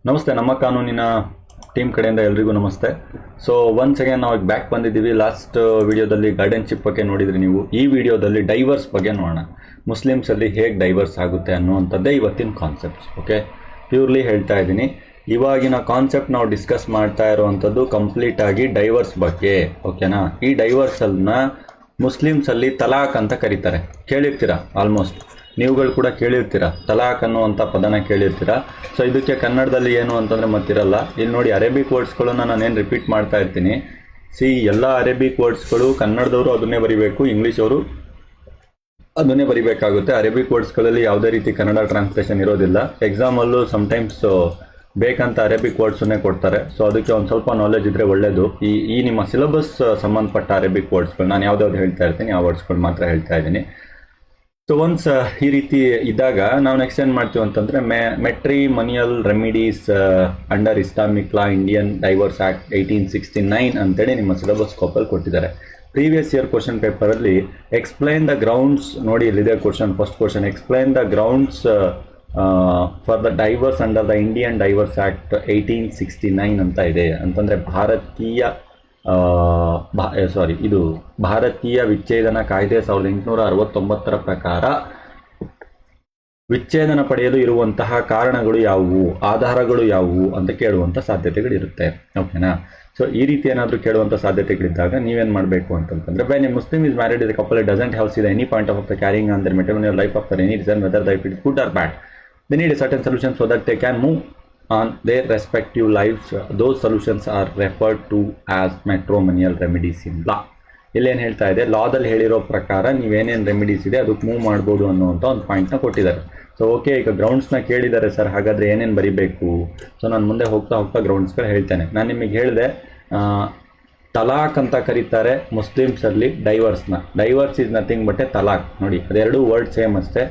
ನಮಸ್ತೆ. ನಮ್ಮ ಕಾನೂನಿನ ಟೀಮ್ ಕಡೆಯಿಂದ ಎಲ್ರಿಗೂ ನಮಸ್ತೆ. ಸೊ ಒನ್ಸ್ ಅಗೇನ್ ನಾವು ಬ್ಯಾಕ್ ಬಂದಿದ್ದೀವಿ. ಲಾಸ್ಟ್ ವಿಡಿಯೋದಲ್ಲಿ ಗಾರ್ಡಿಯನ್ಶಿಪ್ ಬಗ್ಗೆ ನೋಡಿದ್ರಿ ನೀವು. ಈ ವಿಡಿಯೋದಲ್ಲಿ ಡೈವರ್ಸ್ ಬಗ್ಗೆ ನೋಡೋಣ. ಮುಸ್ಲಿಮ್ಸಲ್ಲಿ ಹೇಗೆ ಡೈವರ್ಸ್ ಆಗುತ್ತೆ ಅನ್ನುವಂಥದ್ದೇ ಇವತ್ತಿನ ಕಾನ್ಸೆಪ್ಟ್ಸ್. ಓಕೆ, ಪ್ಯೂರ್ಲಿ ಹೇಳ್ತಾ ಇದ್ದೀನಿ. ಇವಾಗಿನ ಕಾನ್ಸೆಪ್ಟ್ ನಾವು ಡಿಸ್ಕಸ್ ಮಾಡ್ತಾ ಇರುವಂಥದ್ದು ಕಂಪ್ಲೀಟ್ ಆಗಿ ಡೈವರ್ಸ್ ಬಗ್ಗೆ. ಓಕೆನಾ? ಈ ಡೈವರ್ಸನ್ನ ಮುಸ್ಲಿಮ್ಸಲ್ಲಿ ತಲಾಕ್ ಅಂತ ಕರೀತಾರೆ. ಕೇಳಿರ್ತೀರಾ, ಆಲ್ಮೋಸ್ಟ್ ನೀವುಗಳು ಕೂಡ ಕೇಳಿರ್ತೀರ, ತಲಾಕ್ ಅನ್ನುವಂಥ ಪದನ ಕೇಳಿರ್ತೀರ. ಸೊ ಇದಕ್ಕೆ ಕನ್ನಡದಲ್ಲಿ ಏನು ಅಂತಂದರೆ ಮತ್ತಿರಲ್ಲ. ಇಲ್ಲಿ ನೋಡಿ, ಅರೇಬಿಕ್ ವರ್ಡ್ಸ್ಗಳನ್ನ ನಾನೇನು ರಿಪೀಟ್ ಮಾಡ್ತಾ ಇರ್ತೀನಿ. ಎಲ್ಲ ಅರೇಬಿಕ್ ವರ್ಡ್ಸ್ಗಳು ಕನ್ನಡದವರು ಅದನ್ನೇ ಬರಿಬೇಕು, ಇಂಗ್ಲೀಷ್ ಅವರು ಅದನ್ನೇ ಬರಿಬೇಕಾಗುತ್ತೆ. ಅರೇಬಿಕ್ ವರ್ಡ್ಸ್ಗಳಲ್ಲಿ ಯಾವುದೇ ರೀತಿ ಕನ್ನಡ ಟ್ರಾನ್ಸ್ಲೇಷನ್ ಇರೋದಿಲ್ಲ. ಎಕ್ಸಾಮಲ್ಲೂ ಸಮ್ಟೈಮ್ಸ್ ಬೇಕಂತ ಅರೇಬಿಕ್ ವರ್ಡ್ಸನ್ನೇ ಕೊಡ್ತಾರೆ. ಸೊ ಅದಕ್ಕೆ ಒಂದು ಸ್ವಲ್ಪ ನಾಲೆಜ್ ಇದ್ದರೆ ಒಳ್ಳೆಯದು. ಈ ನಿಮ್ಮ ಸಿಲೆಬಸ್ ಸಂಬಂಧಪಟ್ಟ ಅರೇಬಿಕ್ ವರ್ಡ್ಸ್ಗಳು ನಾನು ಯಾವುದಾದ್ರು ಹೇಳ್ತಾ ಇರ್ತೀನಿ, ಆ ವರ್ಡ್ಸ್ಗಳು ಮಾತ್ರ ಹೇಳ್ತಾ ಇದ್ದೀನಿ. ಸೊ ಒನ್ಸ್ ಈ ರೀತಿ ಇದ್ದಾಗ ನಾವು ನೆಕ್ಸ್ಟ್ ಏನು ಮಾಡ್ತೀವಿ ಅಂತಂದರೆ matrimonial remedies under Islamic law Indian divorce act 1869 ಅಂತೇಳಿ ನಿಮ್ಮ ಸಿಲೆಬಸ್ ಸ್ಕೋಪಲ್ಲಿ ಕೊಟ್ಟಿದ್ದಾರೆ. ಪ್ರೀವಿಯಸ್ ಇಯರ್ ಕ್ವಶನ್ ಪೇಪರಲ್ಲಿ ಎಕ್ಸ್ಪ್ಲೈನ್ ದ ಗ್ರೌಂಡ್ಸ್ ನೋಡಿ, ಇಲ್ಲಿದೆ question. First question, explain the grounds for the divorce under the Indian divorce act 1869 ಅಂತ ಇದೆ. ಅಂತಂದರೆ ಇದು ಭಾರತೀಯ ವಿಚ್ಛೇದನ ಕಾಯ್ದೆ 1869 ಪ್ರಕಾರ ವಿಚ್ಛೇದನ ಪಡೆಯಲು ಇರುವಂತಹ ಕಾರಣಗಳು ಯಾವುವು, ಆಧಾರಗಳು ಯಾವುವು ಅಂತ ಕೇಳುವಂಥ ಸಾಧ್ಯತೆಗಳಿರುತ್ತೆ. ಓಕೆನಾ? ಸೊ ಈ ರೀತಿ ಏನಾದರೂ ಕೇಳುವಂಥ ಸಾಧ್ಯತೆಗಳಿದ್ದಾಗ ನೀವೇನು ಮಾಡಬೇಕು ಅಂತಂದರೆ, when a Muslim is married is a couple doesn't have seen any point of the caring on their maternal life of their any reason whether the it is good or bad, they need a certain solution so that they can move on their respective lives. Those solutions are referred to as matrimonial remedies in law. ಇಲ್ಲೇನು ಹೇಳ್ತಾ ಇದೆ, ಲಾದಲ್ಲಿ ಹೇಳಿರೋ ಪ್ರಕಾರ ನೀವೇನೇನು remedies ಇದೆ ಅದಕ್ಕೆ move ಮಾಡ್ಬೋದು ಅನ್ನುವಂಥ ಒಂದು ಪಾಯಿಂಟ್ನ ಕೊಟ್ಟಿದ್ದಾರೆ. ಸೊ ಓಕೆ, ಈಗ ಗ್ರೌಂಡ್ಸ್ನ ಕೇಳಿದ್ದಾರೆ ಸರ್, ಹಾಗಾದರೆ ಏನೇನು ಬರೀಬೇಕು? ಸೊ ನಾನು ಮುಂದೆ ಹೋಗ್ತಾ ಗ್ರೌಂಡ್ಸ್ಗಳು ಹೇಳ್ತೇನೆ. ನಾನು ನಿಮಗೆ ಹೇಳಿದೆ, ತಲಾಕ್ ಅಂತ ಕರೀತಾರೆ ಮುಸ್ಲಿಮ್ಸಲ್ಲಿ ಡೈವರ್ಸ್ನ. Divorce is nothing but a ತಲಾಕ್. ನೋಡಿ, ಅದೆರಡೂ ವರ್ಡ್ ಸೇಮ್ ಅಷ್ಟೇ.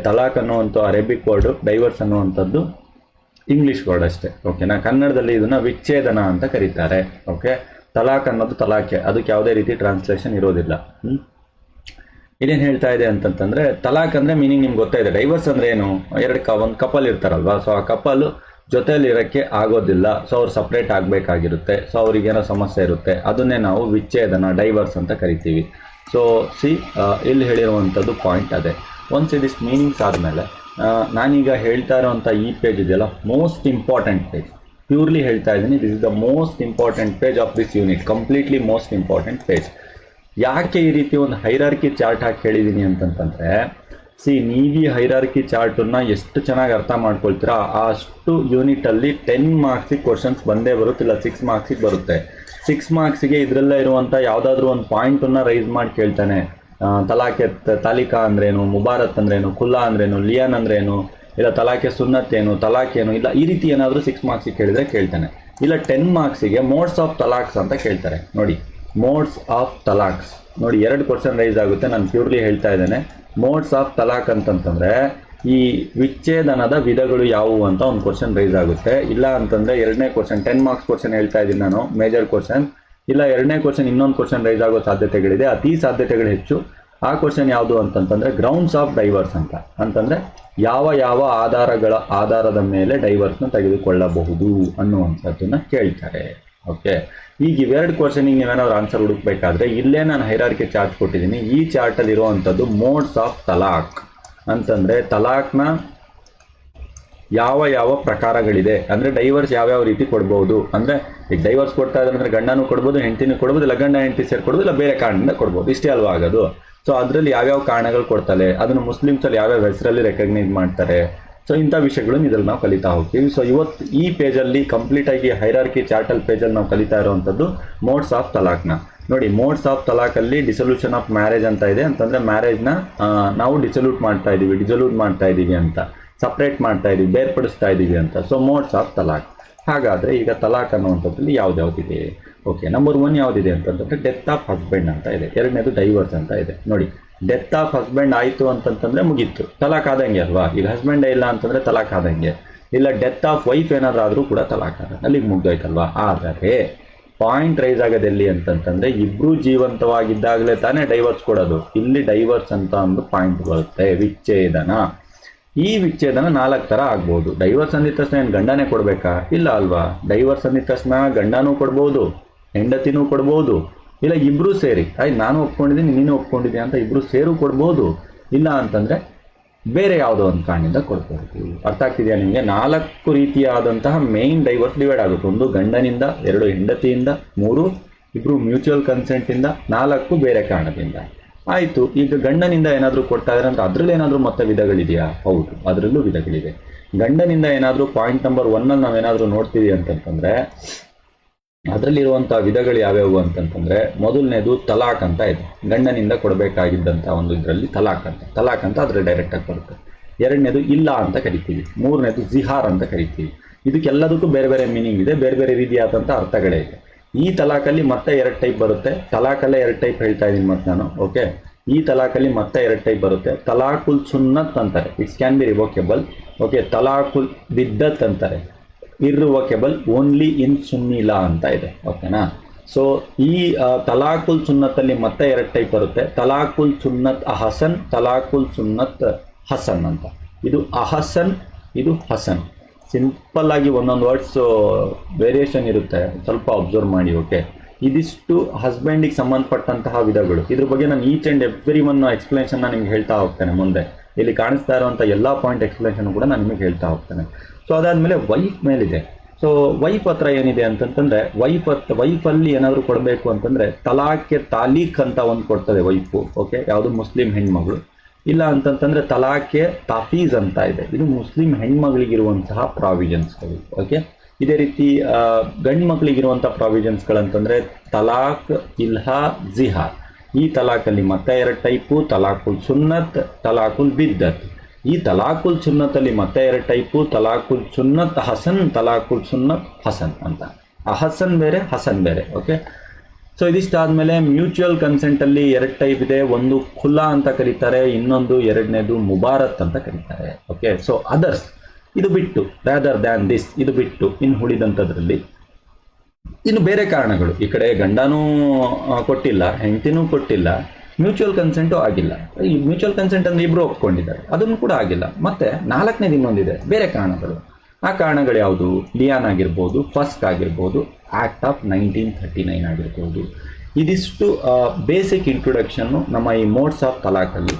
ತಲಾಕ್ ಅನ್ನುವಂಥ ಅರೇಬಿಕ್ ವರ್ಡು, ಡೈವರ್ಸ್ ಅನ್ನುವಂಥದ್ದು ಇಂಗ್ಲೀಷ್ ವರ್ಡ್ ಅಷ್ಟೇ. ಓಕೆನಾ? ಕನ್ನಡದಲ್ಲಿ ಇದನ್ನು ವಿಚ್ಛೇದನ ಅಂತ ಕರೀತಾರೆ. ಓಕೆ, ತಲಾಕ್ ಅನ್ನೋದು ತಲಾಖೆ, ಅದಕ್ಕೆ ಯಾವುದೇ ರೀತಿ ಟ್ರಾನ್ಸ್ಲೇಷನ್ ಇರೋದಿಲ್ಲ. ಇದೇನು ಹೇಳ್ತಾ ಇದೆ ಅಂತಂತಂದರೆ, ತಲಾಕ್ ಅಂದರೆ ಮೀನಿಂಗ್ ನಿಮ್ಗೆ ಗೊತ್ತಾ ಇದೆ. ಡೈವರ್ಸ್ ಅಂದರೆ ಏನು? ಒಂದು ಕಪಲ್ ಇರ್ತಾರಲ್ವ, ಸೊ ಆ ಕಪಲ್ ಜೊತೆಯಲ್ಲಿ ಇರೋಕ್ಕೆ ಆಗೋದಿಲ್ಲ, ಸೊ ಅವ್ರು ಸಪ್ರೇಟ್ ಆಗಬೇಕಾಗಿರುತ್ತೆ, ಸೊ ಅವ್ರಿಗೇನೋ ಸಮಸ್ಯೆ ಇರುತ್ತೆ, ಅದನ್ನೇ ನಾವು ವಿಚ್ಛೇದನ, ಡೈವರ್ಸ್ ಅಂತ ಕರಿತೀವಿ. ಸೊ ಇಲ್ಲಿ ಹೇಳಿರುವಂಥದ್ದು ಪಾಯಿಂಟ್ ಅದೇ. ಒನ್ಸ್ ಇದಿಷ್ಟು ಮೀನಿಂಗ್ಸ್ ಆದಮೇಲೆ ನಾನೀಗ ಹೇಳ್ತಾ ಇರೋವಂಥ ಈ ಪೇಜ್ ಇದೆಯಲ್ಲ, ಮೋಸ್ಟ್ ಇಂಪಾರ್ಟೆಂಟ್ ಪೇಜ್. ಪ್ಯೂರ್ಲಿ ಹೇಳ್ತಾ ಇದ್ದೀನಿ, this is the most important page of this unit. Completely most important page. ಯಾಕೆ ಈ ರೀತಿ ಒಂದು ಹೈರಾರ್ಕಿ ಚಾರ್ಟ್ ಹಾಕಿ ಹೇಳಿದ್ದೀನಿ ಅಂತಂತಂದರೆ, ನೀವು ಈ ಹೈರಾರ್ಕಿ ಚಾರ್ಟನ್ನು ಎಷ್ಟು ಚೆನ್ನಾಗಿ ಅರ್ಥ ಮಾಡ್ಕೊಳ್ತೀರಾ ಅಷ್ಟು ಯೂನಿಟಲ್ಲಿ 10 ಮಾರ್ಕ್ಸಿಗೆ ಕ್ವಶನ್ಸ್ ಬಂದೇ ಬರುತ್ತಿಲ್ಲ, 6 ಮಾರ್ಕ್ಸಿಗೆ ಬರುತ್ತೆ. 6 ಮಾರ್ಕ್ಸಿಗೆ ಇದರಲ್ಲೇ ಇರುವಂಥ ಯಾವುದಾದ್ರೂ ಒಂದು ಪಾಯಿಂಟನ್ನು ರೈಸ್ ಮಾಡಿ ಕೇಳ್ತಾನೆ. ತಾಲಿಕಾ ಅಂದ್ರೇನು, ಮುಬಾರತ್ ಅಂದ್ರೇನು, ಖುಲ್ಲಾ ಅಂದ್ರೇನು, ಲಿಯಾನ್ ಅಂದ್ರೇನು, ಇಲ್ಲ ತಲಾಖೆ ಸುನ್ನತ್ ಏನು, ತಲಾಖ್ ಏನು, ಇಲ್ಲ ಈ ರೀತಿ ಏನಾದರೂ 6 ಮಾರ್ಕ್ಸಿಗೆ ಕೇಳಿದರೆ ಕೇಳ್ತಾನೆ. ಇಲ್ಲ 10 ಮಾರ್ಕ್ಸಿಗೆ ಮೋಡ್ಸ್ ಆಫ್ ತಲಾಕ್ಸ್ ಅಂತ ಕೇಳ್ತಾರೆ. ನೋಡಿ, ಮೋಡ್ಸ್ ಆಫ್ ತಲಾಕ್ಸ್ ನೋಡಿ, 2 ಕ್ವಶನ್ ರೈಸ್ ಆಗುತ್ತೆ. ನಾನು ಪ್ಯೂರ್ಲಿ ಹೇಳ್ತಾ ಇದ್ದೇನೆ. ಮೋಡ್ಸ್ ಆಫ್ ತಲಾಕ್ ಅಂತಂತಂದರೆ ಈ ವಿಚ್ಛೇದನದ ವಿಧಗಳು ಯಾವುವು ಅಂತ ಒಂದು ಕ್ವಶನ್ ರೈಸ್ ಆಗುತ್ತೆ. ಇಲ್ಲ ಅಂತಂದರೆ ಎರಡನೇ ಕ್ವಶನ್, 10 ಮಾರ್ಕ್ಸ್ ಕ್ವಶನ್ ಹೇಳ್ತಾ ಇದ್ದೀನಿ ನಾನು, ಮೇಜರ್ ಕ್ವಶನ್. ಇಲ್ಲ ಎರಡನೇ ಕ್ವಶನ್ ಇನ್ನೊಂದು ಕ್ವಶನ್ ರೈಸ್ ಆಗೋ ಸಾಧ್ಯತೆಗಳಿದೆ, ಅತಿ ಸಾಧ್ಯತೆಗಳು ಹೆಚ್ಚು. ಆ ಕ್ವಶನ್ ಯಾವುದು ಅಂತಂತಂದರೆ ಗ್ರೌಂಡ್ಸ್ ಆಫ್ ಡೈವರ್ಸ್ ಅಂತ. ಅಂತಂದರೆ ಯಾವ ಆಧಾರದ ಮೇಲೆ ಡೈವರ್ಸ್ನ ತೆಗೆದುಕೊಳ್ಳಬಹುದು ಅನ್ನುವಂಥದ್ದನ್ನು ಕೇಳ್ತಾರೆ. ಓಕೆ, ಈಗ ಇವೆರಡು ಕ್ವಶನಿಗೆ ನೀವೇನಾದ್ರು ಆನ್ಸರ್ ಹುಡುಕಬೇಕಾದ್ರೆ ಇಲ್ಲೇ ನಾನು ಹೈರಾರ್ಕಿ ಚಾರ್ಟ್ ಕೊಟ್ಟಿದ್ದೀನಿ. ಈ ಚಾರ್ಟಲ್ಲಿ ಇರುವಂಥದ್ದು ಮೋಡ್ಸ್ ಆಫ್ ತಲಾಕ್. ಅಂತಂದರೆ ತಲಾಕ್ನ ಯಾವ ಪ್ರಕಾರಗಳಿದೆ, ಅಂದರೆ ಡೈವರ್ಸ್ ಯಾವ್ಯಾವ ರೀತಿ ಕೊಡ್ಬೋದು. ಅಂದರೆ ಈಗ ಡೈವರ್ಸ್ ಕೊಡ್ತಾ ಇದ್ದಾರೆ ಅಂದರೆ ಗಂಡನೂ ಕೊಡ್ಬೋದು, ಹೆಂಡತಿನೂ ಕೊಡ್ಬೋದು, ಇಲ್ಲ ಗಂಡ ಹೆಂಡತಿ ಸೇರ್ಕೊಡ್ಬೋದು, ಇಲ್ಲ ಬೇರೆ ಕಾರಣದಿಂದ ಕೊಡ್ಬೋದು, ಇಷ್ಟೇ ಅಲ್ವಾ ಆಗೋದು. ಸೊ ಅದರಲ್ಲಿ ಯಾವ್ಯಾವ ಕಾರಣಗಳು ಕೊಡ್ತಾರೆ, ಅದನ್ನು ಮುಸ್ಲಿಮ್ಸಲ್ಲಿ ಯಾವ್ಯಾವ ಹೆಸರಲ್ಲಿ ರೆಕಗ್ನೈಸ್ ಮಾಡ್ತಾರೆ, ಸೊ ಇಂಥ ವಿಷಯಗಳನ್ನು ಇದರಲ್ಲಿ ನಾವು ಕಲಿತಾ ಹೋಗ್ತೀವಿ. ಸೊ ಇವತ್ತು ಈ ಪೇಜಲ್ಲಿ ಕಂಪ್ಲೀಟಾಗಿ ಹೈರಾರ್ಕಿ ಚಾರ್ಟಲ್ ಪೇಜಲ್ಲಿ ನಾವು ಕಲಿತಾ ಇರೋವಂಥದ್ದು ಮೋಡ್ಸ್ ಆಫ್ ತಲಾಕ್ನ. ನೋಡಿ, ಮೋಡ್ಸ್ ಆಫ್ ತಲಾಕಲ್ಲಿ ಡಿಸಲ್ಯೂಷನ್ ಆಫ್ ಮ್ಯಾರೇಜ್ ಅಂತ ಇದೆ. ಅಂತಂದರೆ ಮ್ಯಾರೇಜ್ನ ನಾವು ಡಿಸಲ್ಯೂಟ್ ಮಾಡ್ತಾ ಇದ್ದೀವಿ ಅಂತ, ಸಪ್ರೇಟ್ ಮಾಡ್ತಾ ಇದ್ದೀವಿ, ಬೇರ್ಪಡಿಸ್ತಾ ಇದ್ದೀವಿ ಅಂತ. ಸೊ ಮೋಡ್ಸ್ ಆಫ್ ತಲಾಕ್. ಹಾಗಾದರೆ ಈಗ ತಲಾಕ್ ಅನ್ನುವಂಥದ್ದಲ್ಲಿ ಯಾವ್ದ್ಯಾವ್ದಿದೆ? ಓಕೆ, ನಂಬರ್ 1 ಯಾವುದಿದೆ ಅಂತಂದರೆ ಡೆತ್ ಆಫ್ ಹಸ್ಬೆಂಡ್ ಅಂತ ಇದೆ. ಎರಡನೇದು ಡೈವರ್ಸ್ ಅಂತ ಇದೆ. ನೋಡಿ, ಡೆತ್ ಆಫ್ ಹಸ್ಬೆಂಡ್ ಆಯಿತು ಅಂತಂತಂದರೆ ಮುಗೀತು, ತಲಾಕ್ ಆದಂಗೆ ಅಲ್ವಾ. ಈಗ ಹಸ್ಬೆಂಡೇ ಇಲ್ಲ ಅಂತಂದರೆ ತಲಾಕ್ ಆದಂಗೆ. ಇಲ್ಲ ಡೆತ್ ಆಫ್ ವೈಫ್ ಏನಾದರೂ ಆದರೂ ಕೂಡ ತಲಾಕ್ ಆದಂಗೆ, ಅಲ್ಲಿಗೆ ಮುಗ್ದೋಯ್ತಲ್ವಾ. ಆದರೆ ಪಾಯಿಂಟ್ ರೈಸ್ ಆಗೋದು ಎಲ್ಲಿ ಅಂತಂತಂದರೆ, ಇಬ್ಬರೂ ಜೀವಂತವಾಗಿದ್ದಾಗಲೇ ತಾನೇ ಡೈವರ್ಸ್ ಕೊಡೋದು. ಇಲ್ಲಿ ಡೈವರ್ಸ್ ಅಂತ ಒಂದು ಪಾಯಿಂಟ್ ಬರುತ್ತೆ, ವಿಚ್ಛೇದನ. ಈ ವಿಚ್ಛೇದನ 4 ಥರ ಆಗ್ಬೋದು. ಡೈವರ್ಸ್ ಅಂದಿದ ತಕ್ಷಣ ಏನು ಗಂಡನೇ ಕೊಡಬೇಕಾ? ಇಲ್ಲ ಅಲ್ವಾ. ಡೈವರ್ಸ್ ಅಂದಿದ ತಕ್ಷಣ ಗಂಡನೂ ಕೊಡ್ಬೋದು, ಹೆಂಡತಿನೂ ಕೊಡ್ಬೋದು, ಇಲ್ಲ ಇಬ್ಬರೂ ಸೇರಿ ನಾನು ಒಪ್ಕೊಂಡಿದ್ದೀನಿ ನೀನು ಒಪ್ಕೊಂಡಿದ್ದೀನಿ ಅಂತ ಇಬ್ಬರು ಸೇರು ಕೊಡ್ಬೋದು. ಇಲ್ಲ ಅಂತಂದರೆ ಬೇರೆ ಯಾವುದೋ ಒಂದು ಕಾರಣದಿಂದ ಕೊಡ್ಬೋದು. ಅರ್ಥ ಆಗ್ತಿದೆಯಾ ನಿಮಗೆ? 4 ರೀತಿಯಾದಂತಹ ಮೇಯ್ನ್ ಡೈವರ್ಸ್ ಡಿವೈಡ್ ಆಗುತ್ತೆ. 1 ಗಂಡನಿಂದ, 2 ಹೆಂಡತಿಯಿಂದ, 3 ಇಬ್ಬರು ಮ್ಯೂಚುವಲ್ ಕನ್ಸೆಂಟಿಂದ, 4 ಬೇರೆ ಕಾರಣದಿಂದ. ಆಯಿತು. ಈಗ ಗಂಡನಿಂದ ಏನಾದರೂ ಕೊಡ್ತಾ ಇದ್ದಾರೆ ಅಂತ ಅದರಲ್ಲಿ ಏನಾದರೂ ಮತ್ತೆ ವಿಧಗಳಿದೆಯಾ? ಹೌದು, ಅದರಲ್ಲೂ ವಿಧಗಳಿದೆ. ಗಂಡನಿಂದ ಏನಾದರೂ ಪಾಯಿಂಟ್ ನಂಬರ್ 1 ನಾವೇನಾದರೂ ನೋಡ್ತೀವಿ ಅಂತಂತಂದರೆ ಅದರಲ್ಲಿರುವಂಥ ವಿಧಗಳು ಯಾವ್ಯಾವು ಅಂತಂತಂದರೆ, ಮೊದಲನೇದು ತಲಾಕ್ ಅಂತ ಇದೆ. ಗಂಡನಿಂದ ಕೊಡಬೇಕಾಗಿದ್ದಂಥ ಒಂದು ಇದರಲ್ಲಿ ತಲಾಕ್ ಅಂತ ಅದರಲ್ಲಿ ಡೈರೆಕ್ಟಾಗಿ ಬರುತ್ತೆ. 2ನೇದು ಇಲ್ಲ ಅಂತ ಕರಿತೀವಿ. 3ನೇದು ಜಿಹಾರ್ ಅಂತ ಕರಿತೀವಿ. ಇದಕ್ಕೆಲ್ಲದಕ್ಕೂ ಬೇರೆ ಬೇರೆ ಮೀನಿಂಗ್ ಇದೆ, ಬೇರೆ ಬೇರೆ ರೀತಿಯಾದಂಥ ಅರ್ಥಗಳೇ ಇದೆ. ಈ ತಲಾಕಲ್ಲಿ ಮತ್ತೆ 2 ಟೈಪ್ ಬರುತ್ತೆ. ತಲಾಕಲ್ಲೇ 2 ಟೈಪ್ ಹೇಳ್ತಾ ಇದ್ದೀನಿ ಮತ್ತೆ ನಾನು. ಓಕೆ, ಈ ತಲಾಕಲ್ಲಿ ಮತ್ತೆ 2 ಟೈಪ್ ಬರುತ್ತೆ. ತಲಾಕುಲ್ ಸುನ್ನತ್ ಅಂತಾರೆ, it's can be ರಿವೋಕೆಬಲ್. Okay, ತಲಾಕುಲ್ biddat ಅಂತಾರೆ, ಇರ್ರಿವೋಕೆಬಲ್ ಓನ್ಲಿ ಇನ್ ಸುನ್ನಿ ಲಾ ಅಂತ ಇದೆ. ಓಕೆನಾ? ಸೊ ಈ ತಲಾಕುಲ್ ಸುನ್ನತ್ತಲ್ಲಿ ಮತ್ತೆ 2 ಟೈಪ್ ಬರುತ್ತೆ. ತಲಾಕುಲ್ ಸುನ್ನತ್ ಅಹಸನ್, ತಲಾಕುಲ್ ಸುನ್ನತ್ ಹಸನ್ ಅಂತ. ಇದು ಅಹಸನ್, ಇದು ಹಸನ್. ಸಿಂಪಲ್ ಆಗಿ ಒಂದೊಂದು ವರ್ಡ್ಸ್ ವೇರಿಯೇಷನ್ ಇರುತ್ತೆ, ಸ್ವಲ್ಪ ಅಬ್ಸರ್ವ್ ಮಾಡಿ. ಓಕೆ, ಇದಿಷ್ಟು ಹಸ್ಬೆಂಡಿಗೆ ಸಂಬಂಧಪಟ್ಟಂತಹ ವಿಧಗಳು. ಇದ್ರ ಬಗ್ಗೆ ನಾನು ಈಚ್ ಆ್ಯಂಡ್ ಎವ್ರಿ ಒನ್ ಎಕ್ಸ್ಪ್ಲನೇಷನ್ನ ನಿಮ್ಗೆ ಹೇಳ್ತಾ ಹೋಗ್ತೇನೆ ಮುಂದೆ. ಇಲ್ಲಿ ಕಾಣಿಸ್ತಾ ಇರುವಂಥ ಎಲ್ಲ ಪಾಯಿಂಟ್ ಎಕ್ಸ್ಪ್ಲನೇಷನ್ ಕೂಡ ನಾನು ನಿಮಗೆ ಹೇಳ್ತಾ ಹೋಗ್ತೇನೆ. ಸೊ ಅದಾದಮೇಲೆ ವೈಫ್ ಮೇಲಿದೆ. ಸೊ ವೈಫ್ ಹತ್ರ ಏನಿದೆ ಅಂತಂತಂದರೆ, ವೈಫಲ್ಲಿ ಏನಾದರೂ ಕೊಡಬೇಕು ಅಂತಂದರೆ ತಲಾಖ್ಗೆ ತಾಲೀಖ್ ಅಂತ ಒಂದು ಕೊಡ್ತದೆ ವೈಫು. ಓಕೆ, ಯಾವುದು ಮುಸ್ಲಿಂ ಹೆಣ್ಮಗಳು. ಇಲ್ಲ ಅಂತಂತಂದರೆ ತಲಾಖ್ಗೆ ತಾಫೀಸ್ ಅಂತ ಇದೆ. ಇದು ಮುಸ್ಲಿಂ ಹೆಣ್ಮಗಳಿಗಿರುವಂತಹ ಪ್ರಾವಿಷನ್ಸ್ಗಳು. ಓಕೆ, ಇದೇ ರೀತಿ ಗಂಡು ಮಕ್ಕಳಿಗಿರುವಂಥ ಪ್ರಾವಿಷನ್ಸ್ಗಳಂತಂದರೆ ತಲಾಕ್, ಇಲ್ಹಾ, ಜಿಹಾರ್. ಈ ತಲಾಕಲ್ಲಿ ಮತ್ತೆ 2 ಟೈಪು, ತಲಾಕುಲ್ ಸುನ್ನತ್, ತಲಾಕುಲ್ ಬಿದ್ದತ್. ಈ ತಲಾಕುಲ್ ಸುನ್ನತ್ತಲ್ಲಿ ಮತ್ತೆ 2 ಟೈಪು, ತಲಾಕುಲ್ ಸುನ್ನತ್ ಹಸನ್, ತಲಾಕುಲ್ ಸುನ್ನತ್ ಹಸನ್ ಅಂತ. ಅಹಸನ್ ಬೇರೆ, ಹಸನ್ ಬೇರೆ. ಓಕೆ, ಸೊ ಇದಿಷ್ಟಾದಮೇಲೆ ಮ್ಯೂಚುವಲ್ ಕನ್ಸೆಂಟಲ್ಲಿ 2 ಟೈಪ್ ಇದೆ. ಒಂದು ಖುಲ್ಲಾ ಅಂತ ಕರೀತಾರೆ, ಇನ್ನೊಂದು 2ನೇದು ಮುಬಾರತ್ ಅಂತ ಕರೀತಾರೆ. ಓಕೆ, ಸೊ ಅದರ್ಸ್ ಇದು ಬಿಟ್ಟು, ರಾದರ್ ದ್ಯಾನ್ ದಿಸ್ ಇದು ಬಿಟ್ಟು ಇನ್ನು ಉಳಿದಂಥದ್ರಲ್ಲಿ ಇನ್ನು ಬೇರೆ ಕಾರಣಗಳು. ಈ ಕಡೆ ಗಂಡನೂ ಕೊಟ್ಟಿಲ್ಲ, ಹೆಂಡತಿನೂ ಕೊಟ್ಟಿಲ್ಲ, ಮ್ಯೂಚುವಲ್ ಕನ್ಸೆಂಟು ಆಗಿಲ್ಲ. ಈ ಮ್ಯೂಚುವಲ್ ಕನ್ಸೆಂಟ್ ಅಂದರೆ ಇಬ್ಬರು ಒಪ್ಕೊಂಡಿದ್ದಾರೆ, ಅದನ್ನು ಕೂಡ ಆಗಿಲ್ಲ. ಮತ್ತು 4ನೇದು ಇನ್ನೊಂದಿದೆ, ಬೇರೆ ಕಾರಣಗಳು. ಆ ಕಾರಣಗಳು ಯಾವುದು? ಲಿಯಾನ್ ಆಗಿರ್ಬೋದು, ಫಸ್ಕ್ ಆಗಿರ್ಬೋದು, ಆ್ಯಕ್ಟ್ ಆಫ್ 1939 ಆಗಿರ್ಬೋದು. ಇದಿಷ್ಟು ಬೇಸಿಕ್ ಇಂಟ್ರೊಡಕ್ಷನ್ನು ನಮ್ಮ ಈ ಮೋಡ್ಸ್ ಆಫ್ ತಲಾಕಲ್ಲಿ.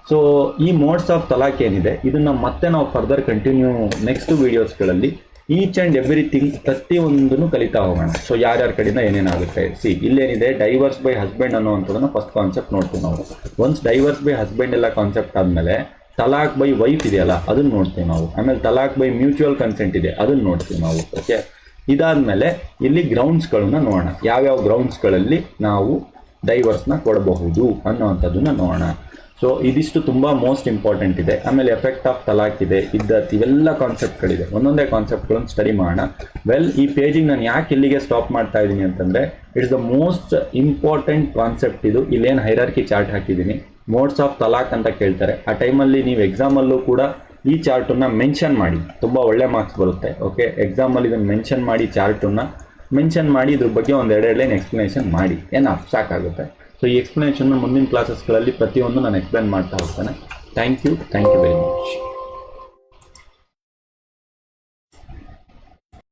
ಸೊ ಈ ಮೋಡ್ಸ್ ಆಫ್ ತಲಾಕ್ ಏನಿದೆ ಇದನ್ನು ಮತ್ತೆ ನಾವು ಫರ್ದರ್ ಕಂಟಿನ್ಯೂ ನೆಕ್ಸ್ಟ್ ವೀಡಿಯೋಸ್ಗಳಲ್ಲಿ ಈಚ್ ಆ್ಯಂಡ್ ಎವ್ರಿಥಿಂಗ್ ಪ್ರತಿಯೊಂದನ್ನು ಕಲಿತಾ ಹೋಗೋಣ. ಸೊ ಯಾರ್ಯಾರ ಕಡೆಯಿಂದ ಏನೇನಾಗುತ್ತೆ. ಇಲ್ಲೇನಿದೆ ಡೈವರ್ಸ್ ಬೈ ಹಸ್ಬೆಂಡ್ ಅನ್ನೋವಂಥದ್ದನ್ನು ಫಸ್ಟ್ ಕಾನ್ಸೆಪ್ಟ್ ನೋಡ್ತೀವಿ ನಾವು. ಒನ್ಸ್ ಡೈವರ್ಸ್ ಬೈ ಹಸ್ಬೆಂಡ್ ಎಲ್ಲ ಕಾನ್ಸೆಪ್ಟ್ ಆದಮೇಲೆ ತಲಾಕ್ ಬೈ ವೈಫ್ ಇದೆಯಲ್ಲ ಅದನ್ನು ನೋಡ್ತೀವಿ ನಾವು. ಆಮೇಲೆ ತಲಾಕ್ ಬೈ ಮ್ಯೂಚುವಲ್ ಕನ್ಸೆಂಟ್ ಇದೆ, ಅದನ್ನು ನೋಡ್ತೀವಿ ನಾವು. ಓಕೆ, ಇದಾದಮೇಲೆ ಇಲ್ಲಿ ಗ್ರೌಂಡ್ಸ್ಗಳನ್ನ ನೋಡೋಣ. ಯಾವ್ಯಾವ ಗ್ರೌಂಡ್ಸ್ಗಳಲ್ಲಿ ನಾವು ಡೈವರ್ಸ್ನ ಕೊಡಬಹುದು ಅನ್ನೋವಂಥದ್ದನ್ನು ನೋಡೋಣ. ಸೊ ಇದಿಷ್ಟು ತುಂಬ ಮೋಸ್ಟ್ ಇಂಪಾರ್ಟೆಂಟ್ ಇದೆ. ಆಮೇಲೆ ಎಫೆಕ್ಟ್ ಆಫ್ ತಲಾಕ್ ಇದೆ, ಇದ್ದತ್, ಇವೆಲ್ಲ ಕಾನ್ಸೆಪ್ಟ್ಗಳಿದೆ. ಒಂದೊಂದೇ ಕಾನ್ಸೆಪ್ಟ್ಗಳನ್ನು ಸ್ಟಡಿ ಮಾಡೋಣ. ಈ ಪೇಜಿಗೆ ನಾನು ಯಾಕೆ ಇಲ್ಲಿಗೆ ಸ್ಟಾಪ್ ಮಾಡ್ತಾ ಇದ್ದೀನಿ ಅಂತಂದರೆ, it's the most important concept ಇದು. ಇಲ್ಲೇನು ಹೈರಾರ್ಕಿ ಚಾರ್ಟ್ ಹಾಕಿದ್ದೀನಿ, ಮೋಡ್ಸ್ ಆಫ್ ತಲಾಕ್ ಅಂತ ಕೇಳ್ತಾರೆ. ಆ ಟೈಮಲ್ಲಿ ನೀವು ಎಕ್ಸಾಮಲ್ಲೂ ಕೂಡ ಈ ಚಾರ್ಟನ್ನು ಮೆನ್ಷನ್ ಮಾಡಿ, ತುಂಬ ಒಳ್ಳೆ ಮಾರ್ಕ್ಸ್ ಬರುತ್ತೆ. ಓಕೆ, ಎಕ್ಸಾಮಲ್ಲಿ ಇದನ್ನು ಮೆನ್ಷನ್ ಮಾಡಿ, ಚಾರ್ಟನ್ನು ಮೆನ್ಷನ್ ಮಾಡಿ, ಇದ್ರ ಬಗ್ಗೆ ಒಂದು 2 ಲೈನ್ ಎಕ್ಸ್ಪ್ಲನೇಷನ್ ಮಾಡಿ, ಏನು ಸಾಕಾಗುತ್ತೆ. ಸೊ ಈ ಎಕ್ಸ್ಪ್ಲನೇಷನ್ನ ಮುಂದಿನ ಕ್ಲಾಸಸ್ಗಳಲ್ಲಿ ಪ್ರತಿಯೊಂದು ನಾನು ಎಕ್ಸ್ಪ್ಲೇನ್ ಮಾಡ್ತಾ ಹೋಗ್ತೇನೆ. Thank you very much.